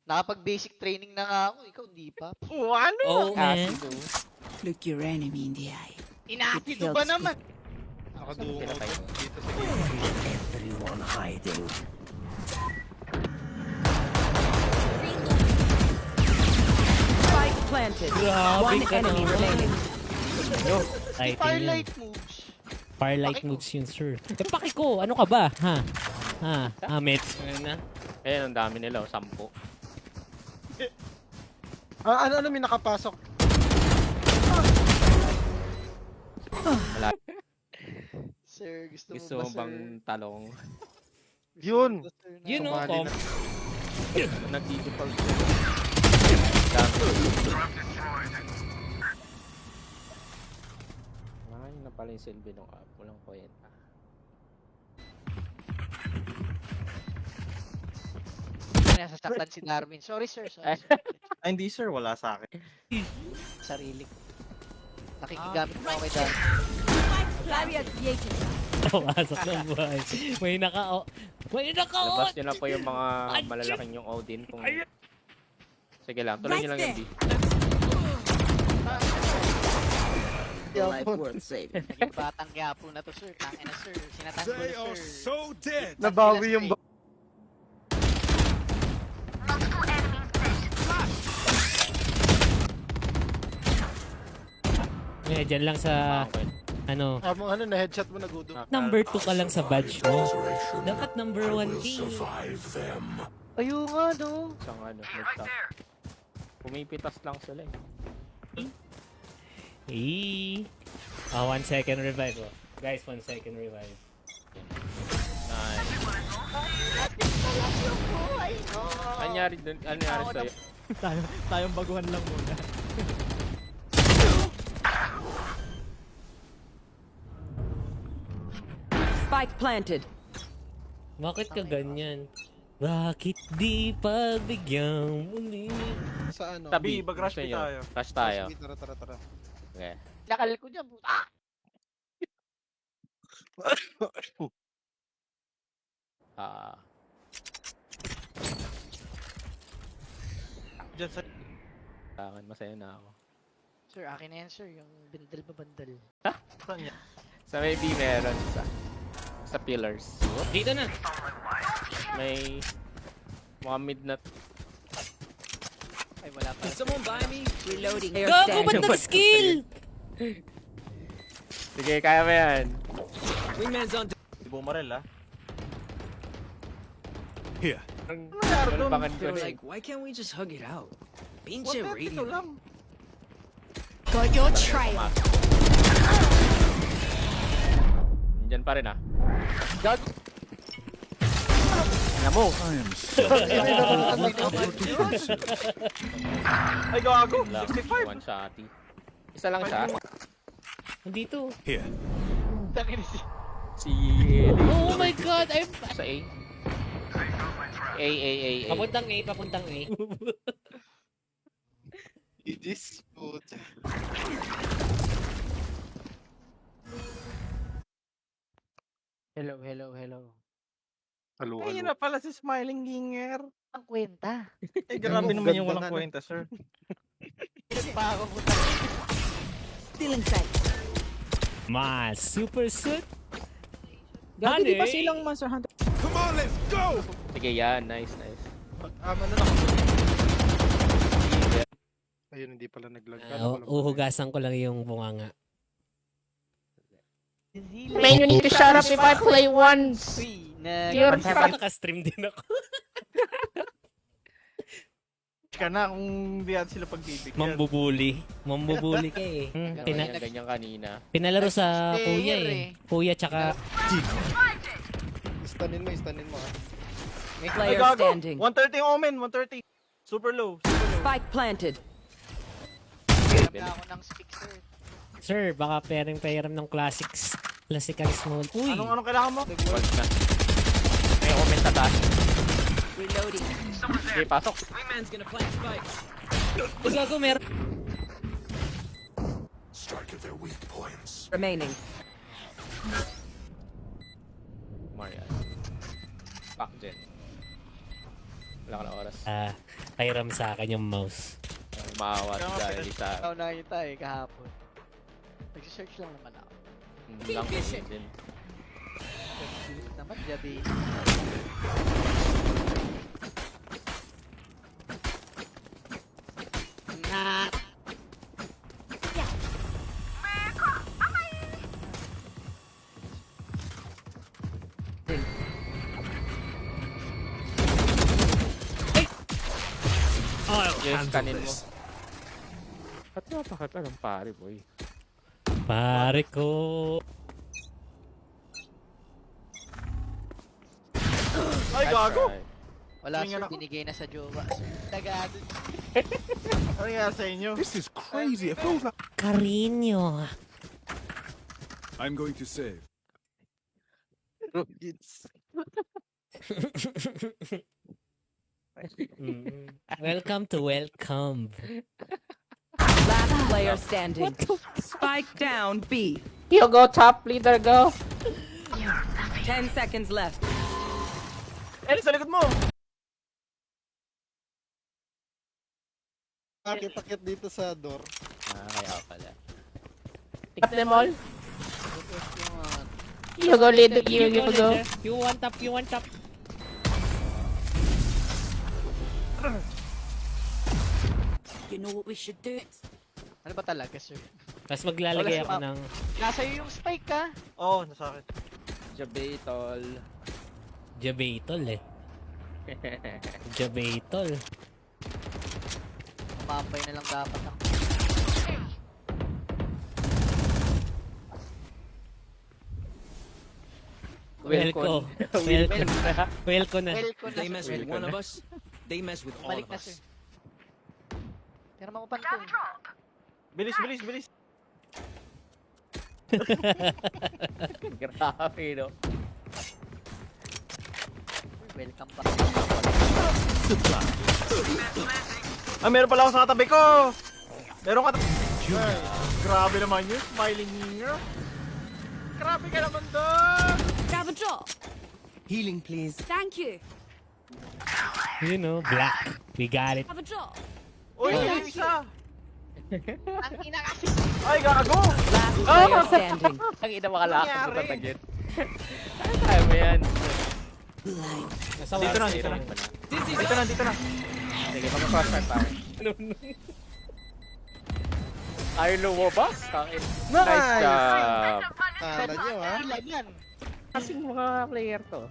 Nakapag-basic training na nga ako. Ikaw, hindi pa. Ano? Oh, man. Look your enemy in the eye. Inaatido ba naman? Nakadungaw Sila tayo. dito sa gilid. Everyone hiding. Spike planted. Grabe One ka enemy naman. remaining. Ay, Firelight moves. Firelight Paki ko. moves yun, sir. Eh, paki ko. Ano ka ba? Ha? Ha? Amit. Ayun na. Ayun, ang dami nila, 10. Ano may nakapasok? Wala. Sir, gusto mo Gusto ba, mo sir? bang talong? Yun. Gusto mo ba, sir, na- Yun, no? Sumali na. Nag-default sila. Dami. Ay, na pala yung silbi ng app. Walang kwenta. Nasasaktan si Darwin. Sorry, sir. Eh. Sorry. Ay, hindi sir, wala sa akin. Sarili ko. Nakikigamit mo ako kay Darwin. Barrier created. Pumasok ng buhay. May naka-o. May naka-o. Labas nyo na po yung mga malalaking yung Odin. Kung... Sige lang, tuloy nyo lang yung D. Life worth saving. Naging batang yapo na to, sir. Tangin na, sir. Sinatanggol na, sir. Nabawi yung Eh, dyan lang sa, Okay. ano, ano na headshot mo nagudo. number 2 ka lang sa badge mo. Dapat number 1 ka. Ayun nga, no? Isang ano, mid-top. Pumipitas lang sila eh. Eh. 1 second revive. Oh. Guys, 1 second revive. Nice. Anyari dun, anyari sa'yo? Tayong baguhan lang muna. Spike planted. Bakit ka ganyan? Bakit di pagbigyan muli? Sa ano? Tabi, Mag-rush gusto nyo? tayo. Rush tayo. Sige, tara. Okay. Lakal ko dyan. Ah! Ah, Diyan sa... akin, masaya na ako. Sir, akin na yan, sir. Yung bindal ba bandal? Saan niya? Sa may B meron sa pillars. Dito na. May mga midnut. Ay, wala pa. Someone buy me? Reloading. Gago, ba't nag-skill? Sige, kaya mo yan. Wingman's on. Si Bumarel ah. Ang Meron bangan ko They're na eh. like, why can't we just hug it out? Pinche Ito radio. lang. Got your trail. Diyan pa rin ah. Gag! Alam mo! Ay, gago. Lang, 65. one shotty. Isa lang siya. Dito. Tangin na si... Si Ellie. Oh my god, I'm... Sa A. A. Papuntang A, papuntang A. This puta. Hello. Ayun na pala si Smiling Ginger. Ang kwenta. Eh, grabe naman yung walang kwenta, sir. Pa ako puta. Still inside. Mas, super suit. Gago, di ba Honey. silang Monster Hunter? Sige, yan. Nice. Ano na. Ayun, hindi pala naglag. Uhugasan ko lang yung bunganga. Man, you need to shut up if I play once. Uy, na... You're Naka-stream din ako. Ka na kung hindi natin sila pagbibigyan. Mambubuli ka eh. Ganyan kanina. Pinalaro sa Player kuya eh. eh. Kuya tsaka... Istanin mo ah. Ay, Player gago. standing. 130 yung Omen, 130. Super low. Spike planted. na ako ng stick, sir. Sir, baka pairam ng classics. Classicals mode. Uy! Anong kailangan mo? Wag na. May comment sa taas. Reloading. Sige, pasok. Wingman's gonna plant spikes. Gago, meron. Remaining. Marian. Back din. Wala ka na oras. Kairam sa akin yung mouse. Maawa si Dali sa... Ikaw nakita eh, kahapon. Nag-search lang naman ako. Lang din. Naman, Jabi. Nah. Yes, kanin mo. Ba't napakata ng pare, boy? Pare ko. Ay, gago! Wala Tingnan sir, ako. binigay na sa jowa. Sir, tagado. Ano nga sa inyo? This is crazy. It feels like Carino. I'm going to save. Welcome to welcome. Last player standing. Spike down B. You go top, leader, go. 10 seconds left. Eli, sa likod mo! Pakit dito sa door. Kaya pala. Tap them all. Yun. You go, leader, you go. You want up, you want up. You know what we should do? Ano ba talaga sir? Tapos maglalagay Wala ako si ng... Nasa iyo yung spike ka. Oo, nasa akin. Jabatol. Jabatol eh. Jabatol. Mambay na lang dapat ako. Welcome. Welcome na. Welcome na. Well ko na They sir. mess with one of us, they mess with all Balik of na sir. us. Pero makupantong. Bilis, bilis, bilis. Grabe, no? Welcome back. Ah, meron pala ako sa katabi ko! Meron ka... Ay, grabe naman yun, smiling niya. Grabe ka naman doon! Grab a drop. Healing, please. Thank you. You know, black. We got it. Have a drop. Uy, yung isa! Ang ina kasi. Ay, gago! Last player standing. Ang ina makalakad Nangyari? mo tatagit. Kaya mo yan. Nasa Dito na, wall. dito na. Dito na, dito na. Sige, mag-crossfire tayo. Ayaw lumabas. Tangin. Nice job. Kala nyo ha? Ilan yan? Kasing mga player to.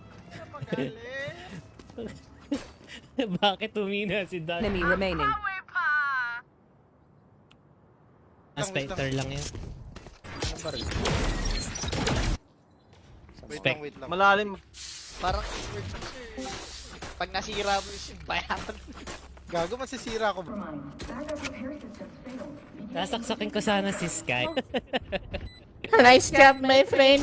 Bakit tumina si Dan? Enemy remaining. Spectre lang yan. Wait lang. Malalim. Parang sir. Pag nasira mo yung simbayan. Gago, masisira ko. Nasaksakin ko sana si Sky. Nice job, my friend.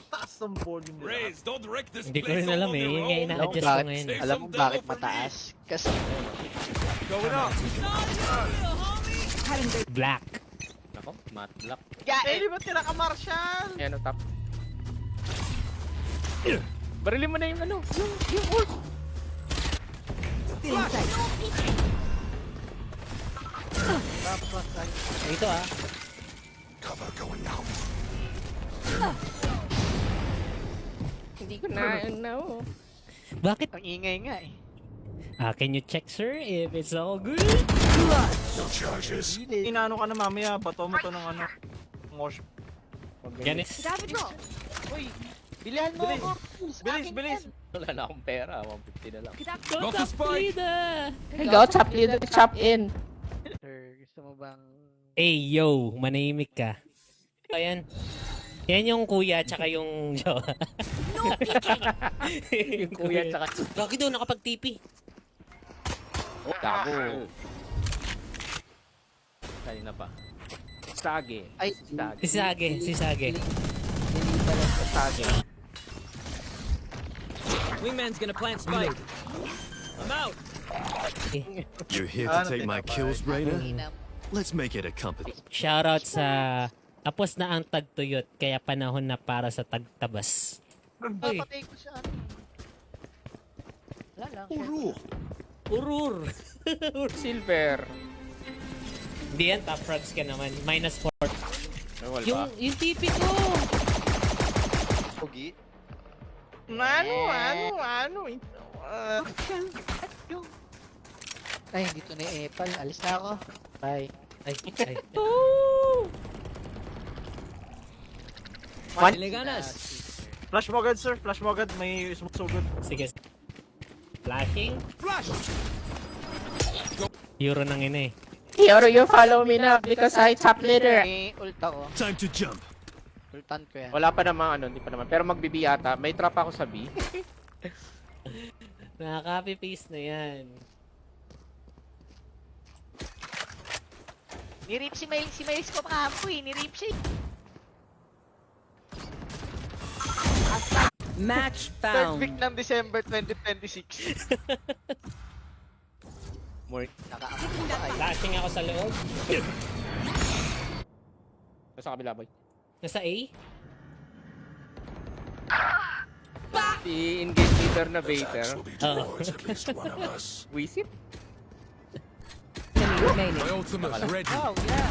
Taas ng volume nila. don't wreck this Hindi ko rin alam eh. Yun nga ina-adjust ko ngayon. Alam mo bakit mataas? Kasi Black. Nako, matte block. Eli, ba't tira ka, Marshall? Ayan, top. Barilin mo na yung ano. Yung ult. Still inside. Ito ah. Hindi ko na, no. Bakit? ang ingay nga eh. Can you check sir if it's all good? Inaano ka na mamaya, bato mo to ng ano. Mosh. Ganis. Grab a drop. Uy, bilihan mo Bilis. ako. Bilis, bilis. Wala na akong pera. 150 na lang. Go top leader! Go top, leader, chop in. Sir, gusto mo bang... Hey yo, manahimik ka. Ayan. Yan yung kuya tsaka yung jowa. Yung kuya tsaka... Gagi daw, nakapag-TP. Oh, gago. Kanina pa. Sage. Ay, Si Sage, si Sage. Sage. Wingman's gonna plant spike. I'm out. You're here to take my kills, Reyna? Let's make it a company. Shoutout sa tapos na ang tagtuyot, kaya panahon na para sa tagtabas. Uy, papatay ko siya ano. Wala lang. Urur. Silver. Hindi yan, top frogs ka naman. -4. Wala Yung, pa. yung tipi ko. Pogi. Ano? Ay, hindi to na Epal. Alis na ako. Bye. Ay. Dile ganas. Flash mo agad, sir. Flash mo agad. May smoke so good. Sige. Flashing. Euro nang ina eh. Yoro, you follow me now because I top leader. May ult ako. Time to jump. Ultan ko yan. Wala pa naman, hindi pa naman. Pero mag-BB ata. May trap ako sa B. Nakaka-copy paste na yan. Ni-rip si Miles ko makahampoy. Ni-rip siya. Match Third week found. ng December 2026. More. Nakaampo ba kayo? Flashing ako sa loob. Nasa kabila, boy. Nasa A. Si engage leader na baiter. Oo. Wisit? Enemy remaining. Oh, yeah.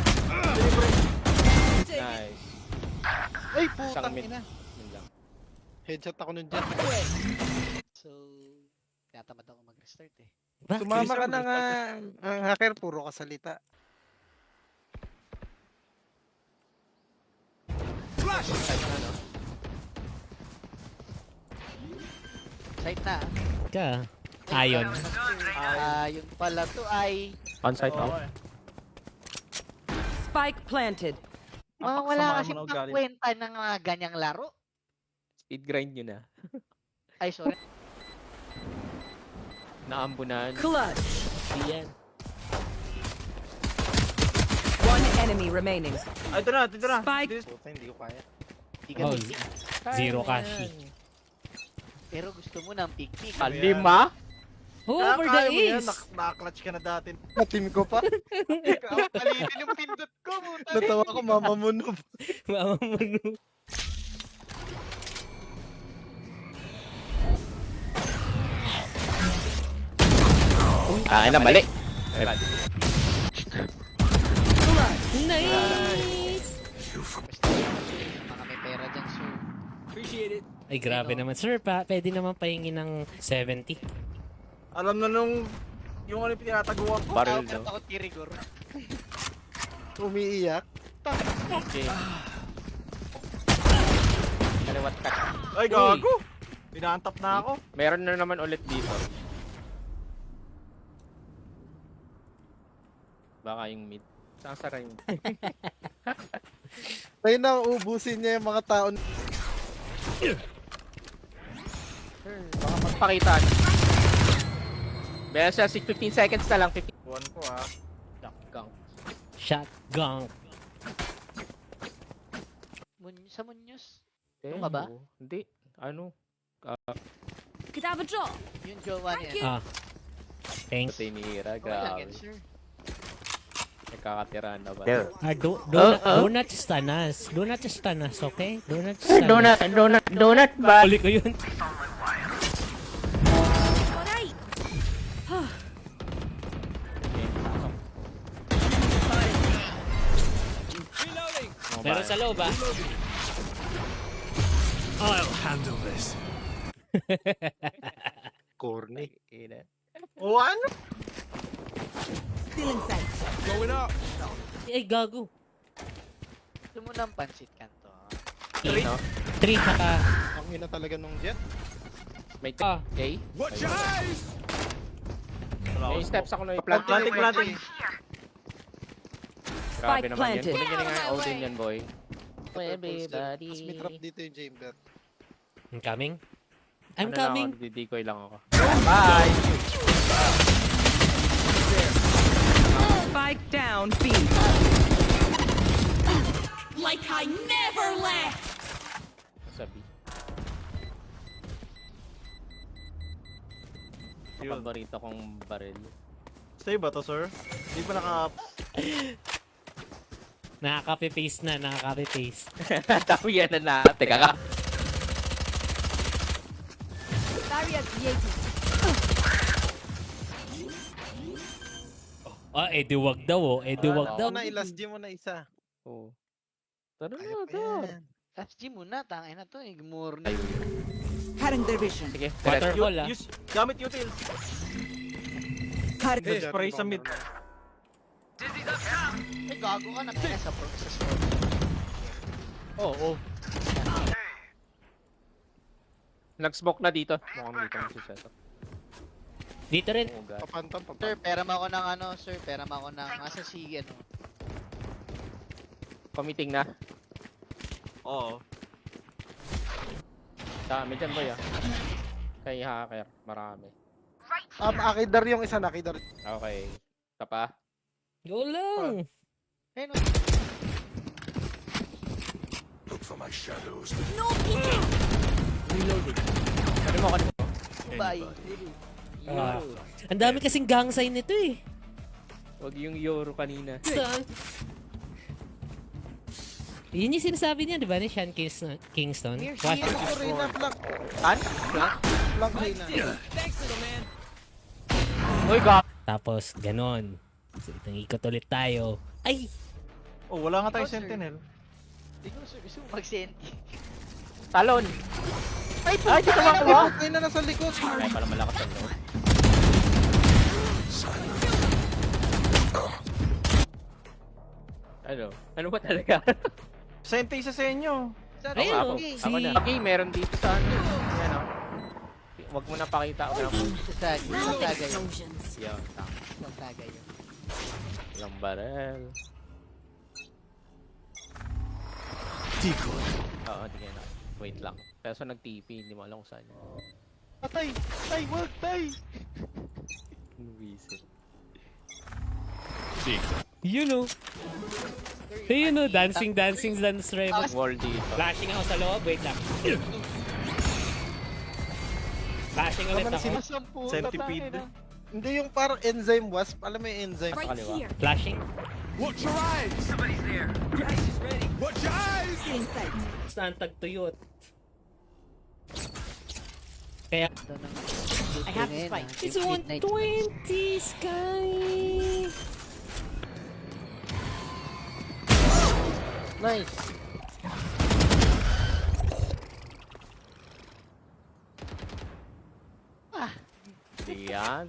Nice. Ay, Isang putang mid. ina. Yun lang. Headshot ako nun dyan. So, tinatamad ako mag-restart eh. Bakit? Sumama ka na nga. Ang hacker, puro kasalita. Site na. Ka. Ayon. Yun pala to ay... On-site Oo, out. eh. Spike planted. Oh, wala Sama kasi mo na ugali. kwenta ng mga ganyang laro. Speed grind nyo na. Ay, sorry. Naambunan. Clutch. Yan. One enemy remaining. Ay, ito na. Spike. Puta, hindi ko kaya. Hindi ka Oh, busy. zero cash. Pero gusto mo ng pig-pig. Lima? Oh, over the Kaya mo yan. ace. Naka-clutch ka na dati. Team ko pa. Kalitin yung pindot ko, puta. Natawa ko, mama mo no. Mama mo no. Na, mali. Nice! Mga may pera dyan, sir. Appreciate it. Ay, grabe naman. Sir, pwede naman pahingi ng 70. Alam na nung... Yung ano yung tinataguan ko. Barrel Out daw. ako tirigor. Umiiyak. Okay. Kaliwat ka. Ay, gago. Pinantap na ako. Meron na naman ulit dito. Baka yung mid. Saan sara yung mid? Tayo na, ubusin niya yung mga tao. Baka magpakita. Meron siya 15 seconds na lang. 15. Buwan ko ha. Shotgun. Shotgun. Sa Munyos. Ito ka ba? Hindi. Ano? Could have a draw. Yung jowa niya. Ah. Thanks. Patay ni Hira. Okay lang yan, Grabe. sir. Nagkakatirahan na ba? Do not stun us. Do not stun us, okay? Do not stun us. Donut ba? Uli ko yun. Reloading. Meron sa loob, ah. I'll handle this. Corny. O ano? Still in sight. Going up. Ay, gago. Gusto mo ng pansit kanto. 3 saka... Ang ina talaga nung jet. May Ah. okay. Watch your eyes. May steps ako na Planting. Grabe Spike naman yan. planted. Kunin nyo na nga yung Odin yan, boy. Tapos may trap dito yung chamber. I'm coming. I'm Ano coming. Lang ako, didikoy lang ako. Bye. Spike down B. Like I never left. Sabi. Yun. Paborito kong baril. Stay ba to, sir? Hindi pa naka... Nakaka-paste na, nakaka-paste. Dami yan na na. Teka ka. Barrier created. di wag daw oh. Wag daw. Last G mo na isa. Oo. Tara na, Kaya pa tara. yan. Last G muna, tangin na to eh. Gumurni. Cutting their vision. Sige, Waterfall ah. Gamit utils. Cutting. Spray sa mid. Eh, gago ka na kaya sa store. Oo. Nag-smoke na dito. Mukhang dito na si Seto. Dito rin. Oh, God. Papantam, Sir, pera mo ako ng ano, sir. Pera mo ako ng asa si ano. Committing na. Oo. Dami dyan, boy, ah. Kay hacker. Marami. Akidar yung isa na, Akidar. Okay. Isa pa. Go lang. Ayun, Ano mo, bye. Ah, ang dami kasing gang sign nito eh. Huwag yung Yoro kanina. Yun yung sinasabi niya, di ba, ni Sean Kingston? Watch Ano ko, Reyna, flank. An? Flank, Reyna. Thanks, little man. Uy, God. Tapos, ganon. So, itong ikot ulit tayo. Ay! Oh, wala nga tayo Oh, sir. sentinel. Tingnan mo, sir. Gusto mo mag-senti. Talon. Ay, Ay, dito ba ako? Reyna nasa likod. Ay, pala malakas ang loob. Ano? Ano ba talaga? Sente isa sa inyo. Sir, Ayun, ako. okay. Ako na. Okay, meron dito sa ano. Yan, oh. Huwag mo na pakita. Sasagay yun. Explosions. Yan, tama. Sasagay yun. Ilang barel. Decoy. Oo, di na. Wait lang. Kaso nag-TP, hindi mo alam kung saan yun. Patay! Tay, wag, tay! Visit. Yun o. Yun o, dancing, dance Revo. Wall dito. Flashing ako sa loob, wait lang. Flashing ulit Naman ako. Sinasampu. Centipede. Hindi yung parang enzyme wasp. Alam mo yung enzyme? Right Kaliwa. here. Flashing. Watch your eyes. Somebody's there. Grace is ready. Watch your eyes. Cutting sight. Saan tagtuyot? Kaya, I have the spike. it's 120, Sky! Nice. Diyan.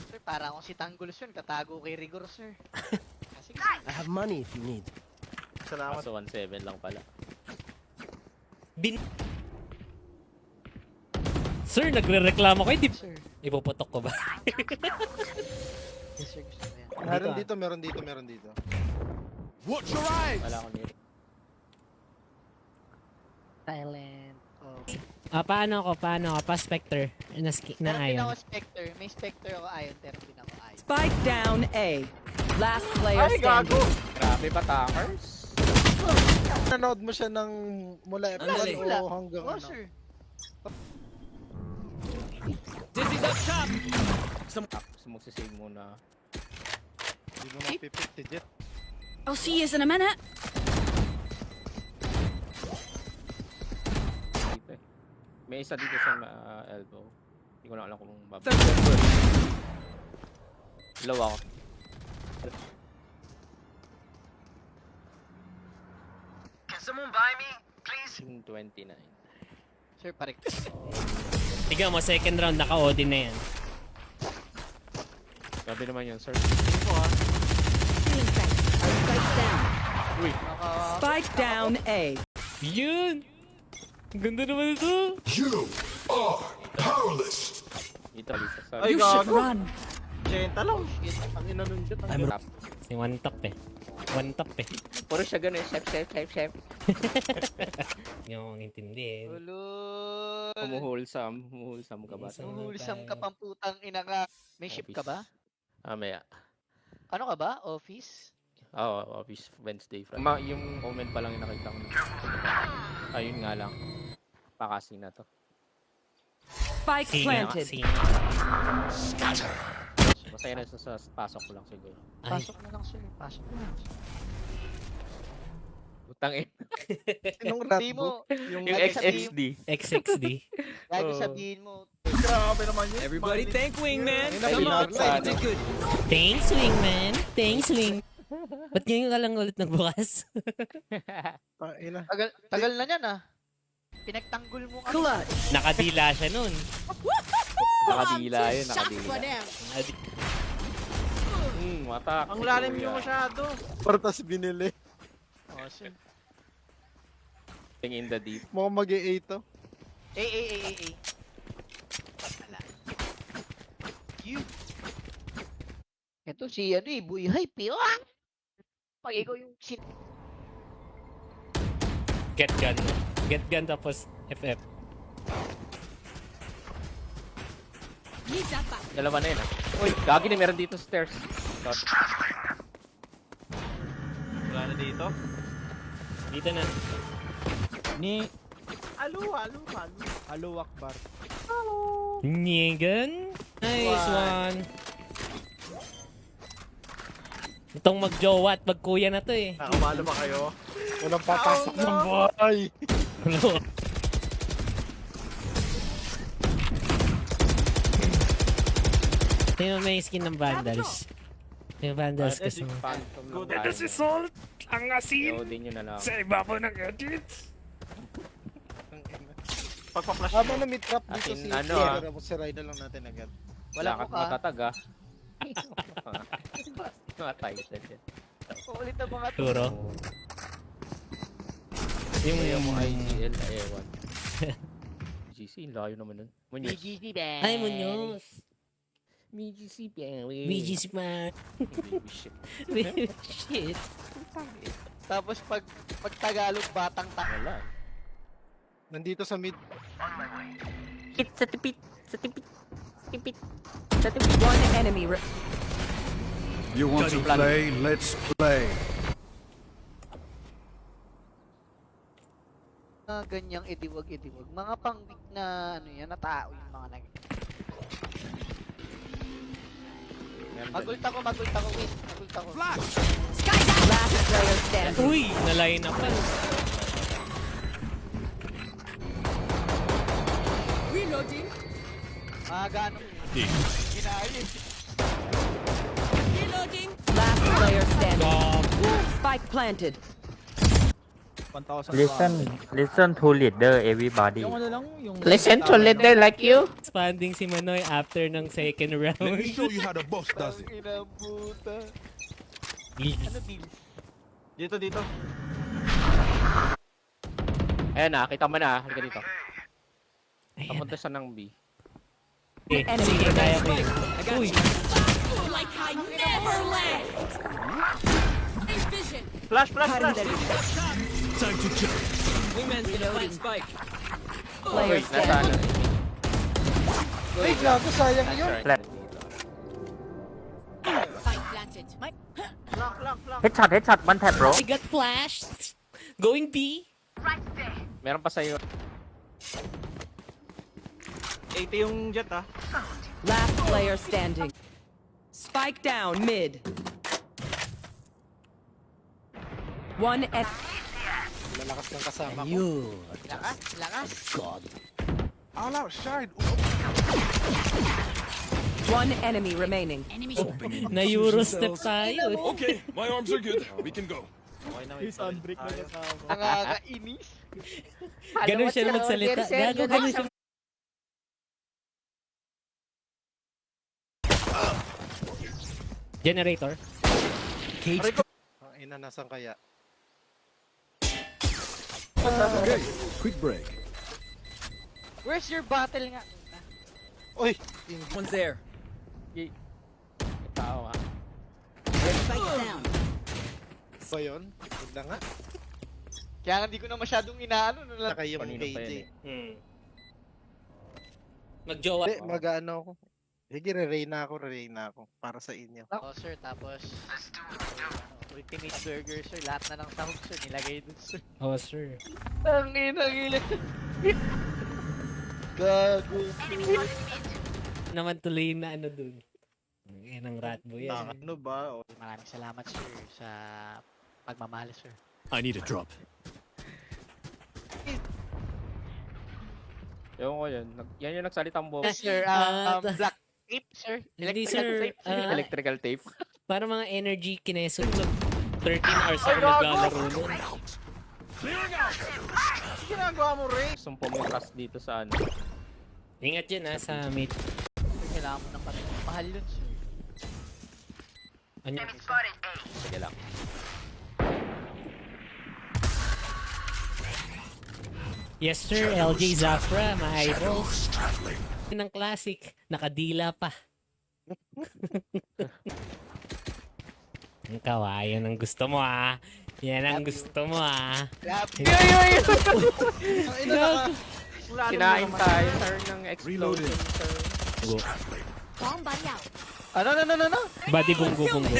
Sir, para akong si Tanggol, sir. Tatago kay Rigor, sir. Kasi, I have money if you need. Salamat. Kaso 1-7 lang pala. Sir, nagre-reklamo ko, hindi. sir. Ipuputok ko ba? Yes, sir. Gusto ko yan. Meron dito, meron dito, meron dito. Watch your eyes. Wala akong nil. Silent. Oh. Paano ako? Pa Spectre? Na Meron din Ion. ako Spectre. May Spectre ako Ion, pero din ako Ion. Spike down A. Last player Ay, standing. gago! Grabe ba, Takers? Nanood mo siya ng mula Andali. F1 o hanggang Oh, ano? sir. Dizzy's up top. Magsisave muna. Hindi mo mapipit si Jet. I'll see you in a minute. Dito eh. May isa dito sa elbow. Hindi ko na alam kung babalik. Low ako. Can someone buy me, please? 29. Sir, parik. Tignan mo, second round, naka-Odin na yan. Grabe naman yun, sir. Cutting sight. Spike down. Uy. Spike down A. Yun! Ang ganda naman ito! You are powerless. Dito, Lisa. Sorry. Ay, You should gago. run. Senta lang. Ang ina nun dyan. I'm rap. Si one top eh. One top eh. Puro siya ganun. Chef. Hindi ako intindi eh. Ulul. Humuhulsam ka ba? Hulsam ka pamputang ina ka. May ship ka ba? Maya. Ano ka ba? Office? Oo, office Wednesday, Friday. Yung comment pa lang yung nakita ko. Ayun nga lang. Pakasi na to. Spike Singa, planted. singa. Masaya na sa, sa pasok ko lang siguro. Ay, Pasok na lang, sir. Pasok na lang. Utang eh. Sinong rat Hindi mo? mo, Yung Gagi XXD. XXD. gagi Oo. sabihin mo, Grabe naman yun. Everybody thank Wingman. Ay, Come on, pinag- did good. Thanks, Wingman. Thanks, Wing. Ba't ngayon ka lang ulit nagbukas? Ina. tagal na yan ah. Pinagtanggol mo kami. Clutch. Nakadila siya nun. Nakadila yun, nakadila. Matak. Ang si lalim Kuya. nyo masyado. Partas binili. Oh, sir. Thing in the deep. Mukhang mag-A to. Eh. Wala. You. Ito si ano eh, Boy Hype eh. Ah! Pag ikaw yung Get gun. Get gun tapos FF. Dalawa na yun ah. Uy, gagi na meron dito stairs. Shot. Wala na dito. Dito na. Halo Akbar. Nyegan. Nice one. Itong magjowa at magkuya na to eh. Umalo ba kayo? Walang papasok ng boy. Ano? Tingnan mo may skin ng Vandals. Yung Vandals kasi. Phantom ng Good. bahay Ito si niya. Salt. Ang asin. Loadin nyo na lang. Sa ibabaw ng edits. Pagpa-flash Habang mo. na-mid-trap dito Atin, si ano, Pierre, tapos si Ryan na lang natin agad. Wala ka ko ka. matatag ah. Mga titan yan. Ulit na mga to. Turo. Yung mo IGL, ewan. GC, layo naman nun. Munyos. BGC ba? Ay, Munoz. BGC, BGC man. Baby shit. Shit. Tapos pag Tagalog batang Wala. Nandito sa mid. Sa tipit. Sa tipit. Tipit. One enemy. You want to play? Let's play. ganyang idiwag-idiwag. Mga pang-weak na ano yan, na tao yung mga nag... Magult ako, wait. Magult ako. Last player standing. Uy, nalayin na pa. Reloading. Gaano? Ginayos. Reloading. Last player standing. Spike planted. Listen to leader everybody. Listen to leader like you. Expanding si Manoy after ng second round. you how the boss does it. Inabuta. Ano deal? Dito. Ayan na, kita mo na. Halika dito. Papunta sa ng B. Eh, sige, kaya ko yun. Uy, Like I never left. Vision. Flash. Time to check. Wingman's gonna plant spike. Player Wait, nasa standing. ano? Ay, gago, sayang yun. Spike planted. Headshot, one tap bro. I got flashed. Going B. Meron pa sa'yo. 80 yung jet ah. Last player standing. Spike down mid. One F. Lalakas ng kasama ko. Lakas. All outside. One enemy remaining. Na-Euro step tayo. Okay, my arms are good. We can go. Okay na, wait. Unbreak na kasama. Nakakainis. Ganun siya magsalita. Gago, ganun siya. Generator. Ang ina, nasan kaya? Okay, quick break. Where's your battle nga? Uy! One's there. Tao ha. Spike down. Ba yun? Huwag na nga. Kaya nga di ko na masyadong inaano. Saka yung Kanino pa KJ. yan Hmm. Magjowa. Hindi, mag-ano ako. Sige, re-reyna ako. Para sa inyo. Oh sir, tapos Ultimate Burger sir, lahat na ng sahog sir, nilagay dun sir. Oh, sir. Ang ina. Gago. Naman tuloy na ano dun. Yan ang rat boy yan. Ano ba? Maraming salamat sir sa pagmamahal sir. I need a drop. Ewan ko yun. Yan yung nagsalitang buhok. Yes, sir. Black tape, sir. Hindi, Electrical sir. tape. Electrical tape. Para mga energy kineso. 13 hours ako naglalaro nun. Ginagawa mo, Ray. Sumpo mo yung trust dito sa ano. Ingat yan sa mid. Kailangan mo ng mahal yun, sir. Ano? Sige lang. Yes sir, LJ Zafra, my idol. Ng classic, nakadila pa. Ang kawayan ang gusto mo ah. Yan ang gusto mo ah. Grabe. Kinain tayo, sir, ng explosion, sir. Bomb buddy out. Ano? Body bunggo bunggo.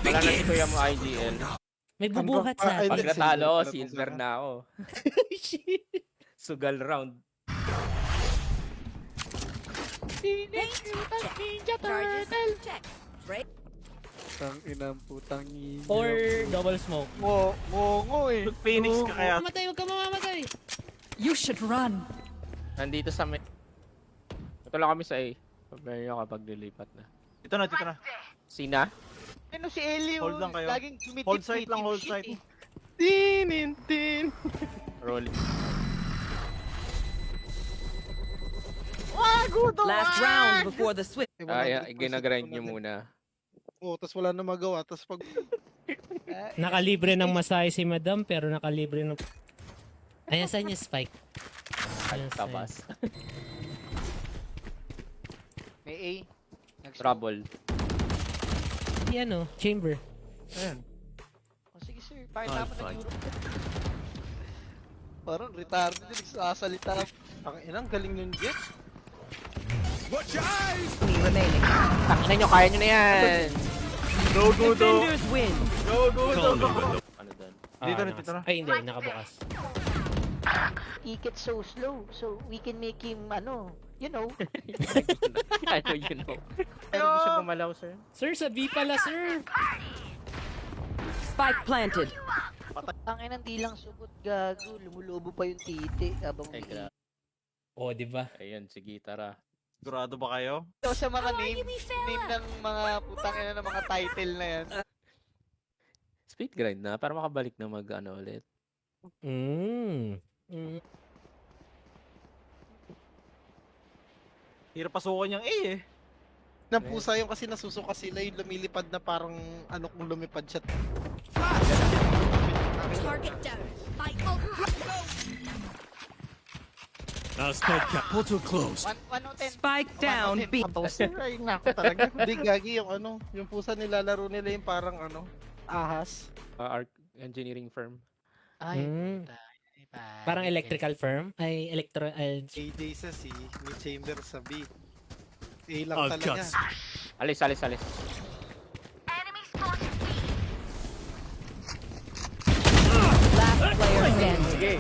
Wala na si kuya mo IGL. May bubuhat sa Pag atin. natalo, silver na ako. Sugal round. Ninja Charges. Turtle. Check. Break. Tang inang putang ina. Or double smoke. Ngongo eh. Phoenix ka kaya. Mamatay, huwag ka mamamatay. You should run. Nandito sa may... Ito lang kami sa A. Pabaya nyo kapag lilipat na. Dito na. Sina? Ano si Elio? Hold lang kayo. Laging tumitip. Hold site lang, hold site. Rolling. Last round before the switch. Ginagrind nyo muna. Oo, tas wala na magawa. Tas pag... Nakalibre ng masahe si madam, pero nakalibre ng... Ayan, saan yung spike? Ayan, saan? Tabas. May A. Trouble. Di ano, chamber. Ayan. Oh, sige sir, bakit I'll naman fight. nag-Europe? Parang retarded din nagsasalita. Ang inang galing yung jet. Enemy remaining. Takinan nyo, kaya nyo na yan! Go, Defenders win. Go. Ano doon? Dito na. Ay, hindi, nakabukas. He gets so slow, so we can make him, you know. Ano yun o? Pero hindi siya gumalaw, sir. Sir, sa B pala, sir. Spike planted. Ang inang di lang sugot gago, lumulobo pa yung titi habang Ay, grabe. O, di ba? Ayun, sige, tara. Sigurado ba kayo? ito sa mga name ng mga putang ina ng mga title na yan. Speed grind na, para makabalik na mag-ano ulit. Hirap pasukan yung A eh. Napusa yung kasi nasusuka sila yung lumilipad na parang ano kung lumipad siya. Target down. My ult. Spike cap. Portal closed. 110. Spike down. B. Ay, nako talaga. Hindi gagi yung yung pusa nilalaro nila yung parang ahas. Arc engineering firm. Ay, Mm. puta. Ay, pare. Parang electrical firm? Ay, AJ sa C, may chamber sa B. A lang I'll talaga. cut. Alis. Last player standing. Sige.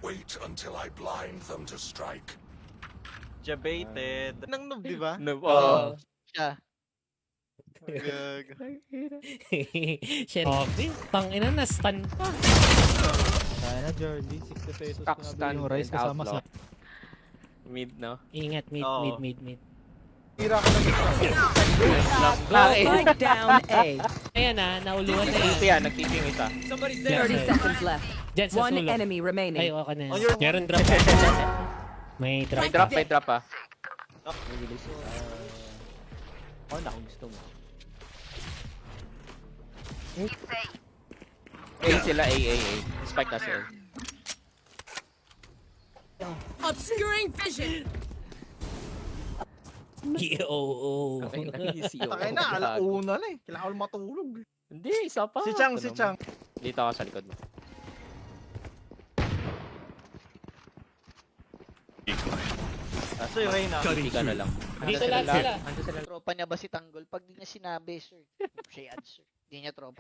Wait until I blind them to strike. Jabated. Nang noob, di ba? No, Siya. Gago. Shit. Tangina na stun pa. Stock stand and outlaw. Mid, no? Ingat, mid. Tira ka na dito. Spike down A. Ayan na, nauluan na yan. Nagtipi yan, nagtipi yung isa. Somebody's 30 there. seconds left. Diyan sa One sulok. enemy Ay, remaining. okay na yan. On your- Meron drop. May drop. May drop ah. Bibilis. Kung gusto mo. A sila, A. Spike na sila. Obscuring vision. Yo. Takay na, alauna na eh. Kailangan ko matulog. Hindi, isa pa. Si Chang. Dito ako sa likod mo. So yung Reyna. Cutting Hindi ka na through. lang. Dito lang sila. Ando sila. Tropa niya ba si Tanggol? Pag di niya sinabi, sir. Siya yan, sir. Di niya tropa.